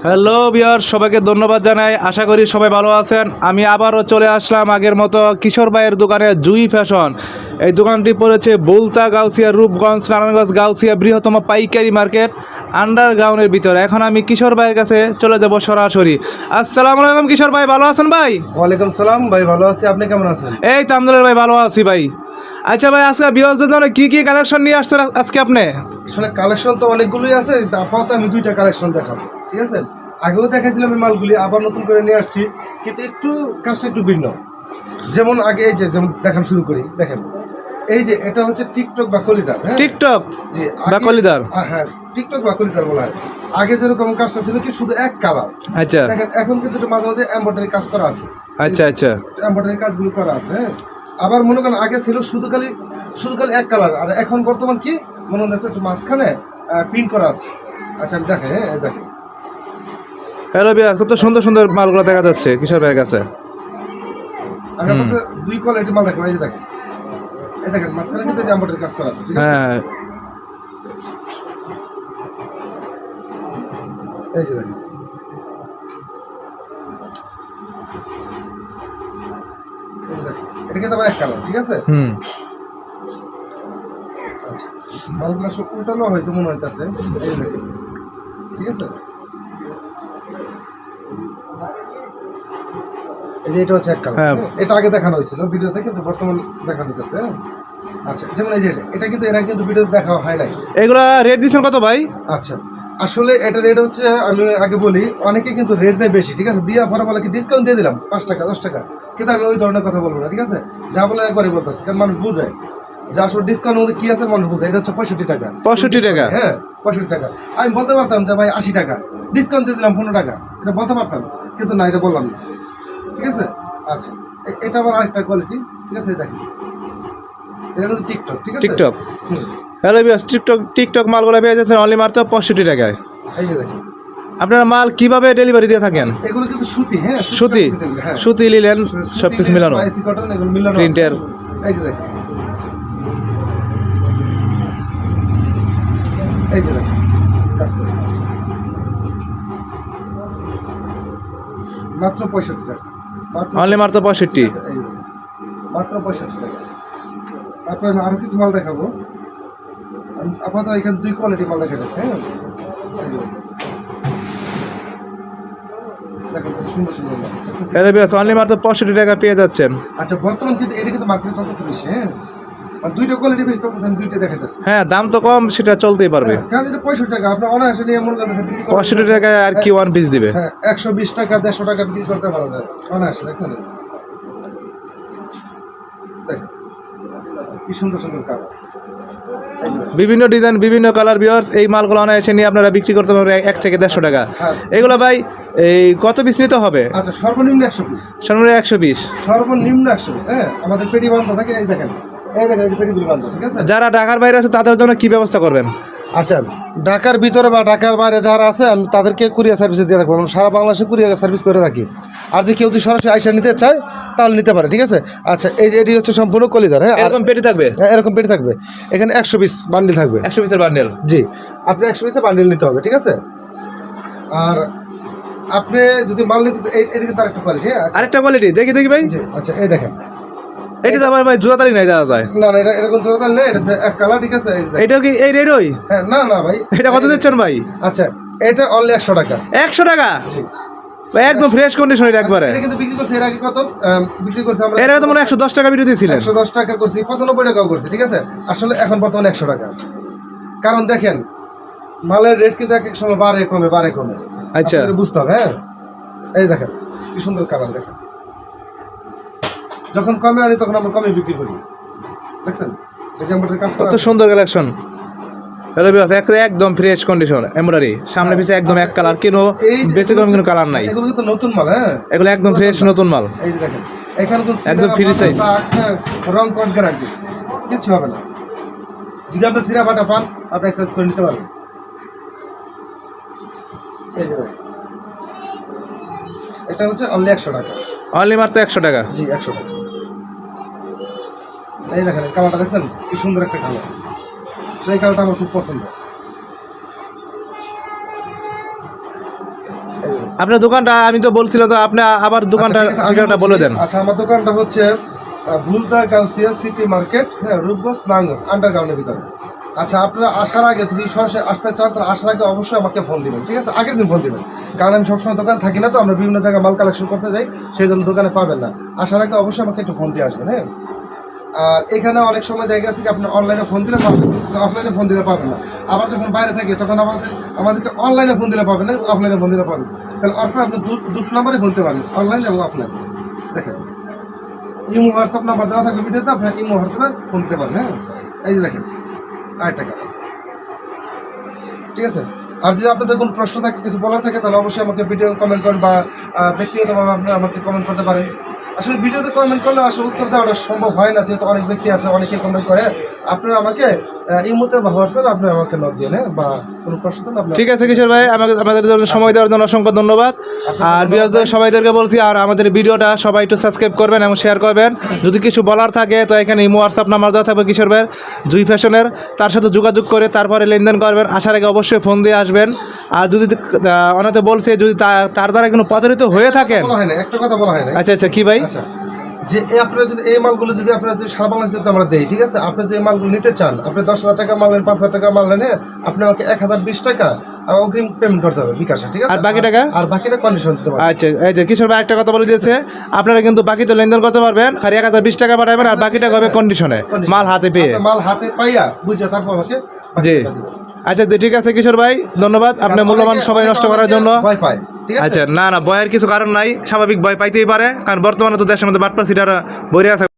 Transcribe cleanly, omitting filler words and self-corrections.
Hello viewer, সবাইকে ধন্যবাদ জানাই। আশা করি সবাই ভালো আছেন। আমি আবারও চলে আসলাম আগের মতো কিশোর ভাইয়ের দোকানে, জুই ফ্যাশন। এই দোকানটি পড়েছে বুলতা, গাউসিয়া, রূপগঞ্জ, নারায়ণগঞ্জ, গাউসিয়া বৃহত্তম পাইকারি মার্কেট আন্ডারগ্রাউন্ডের ভিতরে। এখন আমি কিশোর ভাইয়ের কাছে চলে যাব সরাসরি। আসসালামু আলাইকুম কিশোর ভাই, ভালো আছেন ভাই? ওয়ালাইকুম সালাম ভাই, ভালো আছি। আপনি কেমন আছেন? এই তো আলহামদুলিল্লাহ ভাই, ভালো আছি ভাই। আচ্ছা ভাই, আজকে ভিউয়ারদের জন্য কি কি কালেকশন নিয়ে আসছেন আজকে আপনি? আসলে কালেকশন তো অনেকগুলোই আছে, আপাতত আমি দুইটা কালেকশন দেখাবো, ঠিক আছে? আগেও দেখাইছিলাম এই মালগুলি, আবার নতুন করে নিয়ে আসছি, কিন্তু একটু কাজটা একটু ভিন্ন। যেমন আগে এই যে যেমন দেখান শুরু করি, দেখেন এই যে এটা হচ্ছে টিকটক বা কলিদার। হ্যাঁ, টিকটক জি, বা কলিদার। হ্যাঁ, টিকটক বা কলিদার বলা হয়। আগে যেরকম কাজটা ছিল কি শুধু এক কালার, আচ্ছা দেখেন এখন কিন্তু একটু মাঝে মাঝে এমব্রয়ডারি কাজ করা আছে। আচ্ছা আচ্ছা এমব্রয়ডারি কাজগুলো করা আছে। হ্যাঁ, আবার মনে করেন আগে ছিল শুধু খালি এক কালার, আর এখন বর্তমান কি মনে হচ্ছে একটু মাঝখানে প্রিন্ট করা আছে। আচ্ছা আমি দেখেন, হ্যাঁ দেখেন, হ্যালো ভিউয়ার, কত সুন্দর সুন্দর মালগুলো দেখা যাচ্ছে কিশোর ভাইয়ের কাছে। আমি আপনাদের দুই কোয়ালিটি মাল দেখেন। এই দেখেন মাঝখানে কিন্তু এমব্রয়ডারি কাজ করা আছে, ঠিক আছে? হ্যাঁ, এই যে দেখেন, এটা কিন্তু আবার এক কালার, ঠিক আছে? আচ্ছা, মালগুলো সব উল্টানো হয়েছে মনে হইতেছে, এই যে দেখেন, ঠিক আছে? এই যে এটা হচ্ছে এক কালার। হ্যাঁ। এটা আগে দেখানো হয়েছিল ভিডিওতে, কিন্তু বর্তমান দেখানো হইতেছে। আচ্ছা, যেমন এই যে এটা কিন্তু এরা কিন্তু ভিডিওতে দেখা হয় নাই। এগুলা রেট দিচ্ছেন কত ভাই? আচ্ছা, আসলে এটা রেট হচ্ছে, আমি আগে বলি, অনেকে কিন্তু রেট দেয় বেশি, ঠিক আছে? দিয়া পরে বলে কি ডিসকাউন্ট দিয়ে দিলাম 5 টাকা 10 টাকা, কিন্তু আমি ওই ধরনের কথা বলবো না, ঠিক আছে? যা বলে একবারই বলতেছি, কারণ মানুষ বুঝে যে আসলে ডিসকাউন্ট মধ্যে কি আছে, মানুষ বুঝে। এটা হচ্ছে 65 টাকা। 65 টাকা? হ্যাঁ, 65 টাকা। আমি বলতে পারতাম যে ভাই 80 টাকা ডিসকাউন্ট দিয়ে দিলাম 15 টাকা, এটা বলতে পারতাম, কিন্তু না, এটা বললাম না, ঠিক আছে? আচ্ছা, এটা আবার আরেকটা কোয়ালিটি, ঠিক আছে? দেখেন, এটা কিন্তু টিকটক, ঠিক আছে? টিকটক। হুম, হ্যালো ভিউয়ার, টিকটক মালগুলো পেয়ে যাচ্ছেন অনলি মাত্র 65 টাকায়। এই যে দেখেন, আপনারা মাল কিভাবে ডেলিভারি দিয়ে থাকেন? এগুলো কিন্তু সুতি। হ্যাঁ, সুতি, হ্যাঁ, সুতি লিলেন সব কিছু মিলানো, আইসি কটন, এগুলো মিলানো প্রিন্টের। এই যে দেখেন, এই যে দেখেন, কাজ করে। মাত্র 65 টাকা, অনলি মাত্র 65। ঠিক আছে? এই যে দেখেন, মাত্র 65 টাকা। তারপরে আমি আরো কিছু মাল দেখাবো। আপাতত এখানে দুই কোয়ালিটি মাল দেখা যাচ্ছে। হ্যাঁ, এই যে দেখেন, কত সুন্দর সুন্দর মাল। হ্যালো ভিউয়ার, অনলি মাত্র 65 টাকা পেয়ে যাচ্ছেন। আচ্ছা, বর্তমান কিন্তু এটা কিন্তু মার্কেটে চলতেছে বেশি। হ্যাঁ, আর দুইটা কোয়ালিটি বেশি চলতেছে, আমি দুইটা দেখাইতেছি। হ্যাঁ, দাম তো কম, সেটা চলতেই পারবে। কারণ এটা 65 টাকা, আপনার অনায়াসে নিয়ে মনে করেন 65 টাকায় আর কি ওয়ান পিস দিবে? হ্যাঁ, 120 টাকা 150 টাকা বিক্রি করতে পারা যায় অনায়াসে। দেখছেন দেখেন কি সুন্দর সুন্দর কালার, বিভিন্ন ডিজাইন, বিভিন্ন কালার। ভিউয়ার্স, এই মালগুলো অনায়াসে নিয়ে আপনারা বিক্রি করতে পারবেন 1 থেকে 150 টাকা। হ্যাঁ। এগুলো ভাই এই কত পিস নিতে হবে? আচ্ছা, সর্বনিম্ন 100 পিস, সর্বনিম্ন 120। সর্বনিম্ন 100 পিস। হ্যাঁ, আমাদের পেটি বান্ধা থাকে, এই দেখেন, এই দেখেন, এই পেটিগুলো বান্ধা, ঠিক আছে? যারা ঢাকার বাইরে আছে তাদের জন্য কি ব্যবস্থা করবেন? আচ্ছা, ঢাকার ভিতরে বা ঢাকার বাইরে যারা আছে, আমি তাদেরকে কুরিয়ার সার্ভিস দিয়ে রাখবো। আমরা সারা বাংলাদেশে কুরিয়ার সার্ভিস করে থাকি। আর যে কেউ যদি সরাসরি আইসা নিতে চায় তাহলে নিতে পারে, ঠিক আছে? আচ্ছা, এই যে এটি হচ্ছে সম্পূর্ণ কলিদার। হ্যাঁ, এরকম পেটি থাকবে? হ্যাঁ, এরকম পেটি থাকবে। এখানে 100 পিস বান্ডিল থাকবে। 100 পিসের বান্ডেল? জি, আপনি 100 পিসের বান্ডিল নিতে হবে, ঠিক আছে? আর আপনি যদি মাল নিতে চান, এটা কিন্তু আরেকটা কোয়ালিটি। হ্যাঁ, আরেকটা কোয়ালিটি দেখি দেখি ভাই। জি, আচ্ছা, এই দেখেন, এটা তো আবার ভাই জোড়াতালি নাই দেওয়া যায়। না না, এটা এরকম চলতে নেই, এটা হচ্ছে এক কালার, ঠিক আছে? এই দেখেন। এটা কি এই রেটই? হ্যাঁ, না না ভাই, এটা কত দিচ্ছেন ভাই? আচ্ছা, এটা অনলি 100 টাকা। 100 টাকা জি, ভাই, একদম ফ্রেশ কন্ডিশন এটা একবারে। এটা কিন্তু বিক্রি করছে এর আগে কত? বিক্রি করছে আমরা এর আগে তো মনে হয় 110 টাকা ভিডিও দিয়েছিলেন। 110 টাকা করছি, 95 টাকাও করছি, ঠিক আছে? আসলে এখন বর্তমানে 100 টাকা। কারণ দেখেন, মালের রেট কিন্তু এক এক সময় বাড়ে কমে, বাড়ে কমে। আচ্ছা, আপনাদের বুঝতে হবে। হ্যাঁ, এই দেখেন কি সুন্দর কালার, দেখেন। যখন কমে আনি তখন আমরা কমে বিক্রি করি, দেখছেন? এই যে আমাদের কাজ কত সুন্দর কালেকশন। হ্যালো ভিউয়ার্স, একদম ফ্রেশ কন্ডিশন এমব্রয়ডারি, সামনে পিছে একদম এক কালার, কোনো ব্যতিক্রম কোনো কালার নাই। এগুলো কিন্তু নতুন মাল। হ্যাঁ, এগুলো একদম ফ্রেশ নতুন মাল। এই যে দেখেন, এখানে কিন্তু একদম free size। রং কস গ্যারান্টি, কিচ্ছু হবে না। যদি আপনি সিরা বাটা পান, আপনি এক্সারসাইজ করে নিতে পারবেন। এই যে দেখেন, এটা হচ্ছে অনলি 100 টাকা। অনলি মাত্র 100 টাকা? জি, 100 টাকা। এই দেখেন, এই কালারটা দেখছেন কি সুন্দর একটা কালার, সেই কালারটা আমার খুব পছন্দ। এই যে। আপনার দোকানটা আমি তো বলছিলাম, তো আপনি আবার দোকানটা আচ্ছা, ঠিক আছে, আমি ঠিকানাটা বলে বলছি। দেন। আচ্ছা, আমার দোকানটা হচ্ছে ভুলতা গাউসিয়া সিটি মার্কেট, হ্যাঁ, রূপগঞ্জ নারায়ণগঞ্জ আন্ডারগ্রাউন্ডের ভিতরে। আচ্ছা, আপনারা আসার আগে যদি সরাসরি আসতে চান তাহলে আসার আগে অবশ্যই আমাকে ফোন দিবেন, ঠিক আছে? আগের দিন ফোন দিবেন, কারণ আমি সবসময় দোকান থাকি না, তো আমরা বিভিন্ন জায়গায় মাল কালেকশন করতে যাই, সেই জন্য দোকানে পাবেন না। আসার আগে অবশ্যই আমাকে একটু ফোন দিয়ে আসবেন, হ্যাঁ। আর এখানে অনেক সময় দেখা গেছে কি আপনি অনলাইনে ফোন দিলে পাবেন, অফলাইনে ফোন দিলে পাবেন না। আবার যখন বাইরে থাকি তখন আমাদেরকে অনলাইনে ফোন দিলে পাবেন না, অফলাইনে ফোন দিলে পাবেন। তাহলে অফলাইন আপনি দুটো নাম্বারে ফোন দিতে পারেন, অনলাইন এবং অফলাইন। দেখেন, ইমো হোয়াটসঅ্যাপ নাম্বার দেওয়া থাকবে ভিডিওতে, আপনার ইমো হোয়াটসঅ্যাপে ফোন দিতে পারেন, হ্যাঁ। এই যে দেখেন, 8 টাকা, ঠিক আছে? আর যদি আপনাদের কোনো প্রশ্ন থাকে, কিছু বলার থাকে, তাহলে অবশ্যই আমাকে ভিডিও কমেন্ট করেন বা ব্যক্তিগতভাবে আপনি আমাকে কমেন্ট করতে পারেন। আসলে ভিডিওতে কমেন্ট করলে আসলে উত্তর দেওয়াটা সম্ভব হয় না, যেহেতু অনেক ব্যক্তি আছে, অনেকে কমেন্ট করে। আপনারা আমাকে ইমোতে বা হোয়াটসঅ্যাপে আপনি আমাকে নক দিয়ে, হ্যাঁ, বা কোনো প্রশ্ন থাকলে আপনার। ঠিক আছে কিশোর ভাই, আমাদের জন্য সময় দেওয়ার জন্য অসংখ্য ধন্যবাদ। আর বিয়ারদের সবাইদেরকে বলছি, আর আমাদের ভিডিওটা সবাই একটু সাবস্ক্রাইব করবেন এবং শেয়ার করবেন। যদি কিছু বলার থাকে তো এখানে ইমো হোয়াটসঅ্যাপ নাম্বার দেওয়া থাকবে কিশোর ভাইয়ের, জুই ফ্যাশনের, তার সাথে যোগাযোগ করে তারপরে লেনদেন করবেন। আসার আগে অবশ্যই ফোন দিয়ে আসবেন। আর যদি অনেকে বলছে যদি তার দ্বারা কোনো প্রতারিত হয়ে থাকেন, বলা হয় না, একটা কথা বলা হয় না। আচ্ছা আচ্ছা, কি ভাই? আচ্ছা, যে আপনারা যদি এই মালগুলো যদি আপনারা যদি সারা বাংলাদেশ যদি আমরা দেই, ঠিক আছে? আপনি যে মালগুলো নিতে চান, আপনি 10,000 টাকা মাল নেন, 5,000 টাকা মাল নেন, হ্যাঁ, আপনি আমাকে 1,020 টাকা অগ্রিম পেমেন্ট করতে হবে বিকাশে, ঠিক আছে? আর বাকি টাকা? আর বাকিটা কন্ডিশন দিতে পারবেন। আচ্ছা, এই যে কিশোর ভাই একটা কথা বলে দিয়েছে, আপনারা কিন্তু বাকিতে লেনদেন করতে পারবেন, খালি 1,020 টাকা পাঠাবেন, আর বাকি টাকা হবে কন্ডিশনে, মাল হাতে পেয়ে। আপনি মাল হাতে পাইয়া বুঝে তারপর আমাকে বাকি জি, টাকা দিবেন। আচ্ছা ঠিক আছে কিশোর ভাই, ধন্যবাদ আপনার মূল্যবান সময় নষ্ট করার জন্য। ভয় পায়, ঠিক আছে? আচ্ছা, না না, ভয়ের কিছু কারণ নাই, স্বাভাবিক ভয় পাইতেই পারে, কারণ বর্তমানে তো দেশের মধ্যে বাটপার সিটার বইরে আছে।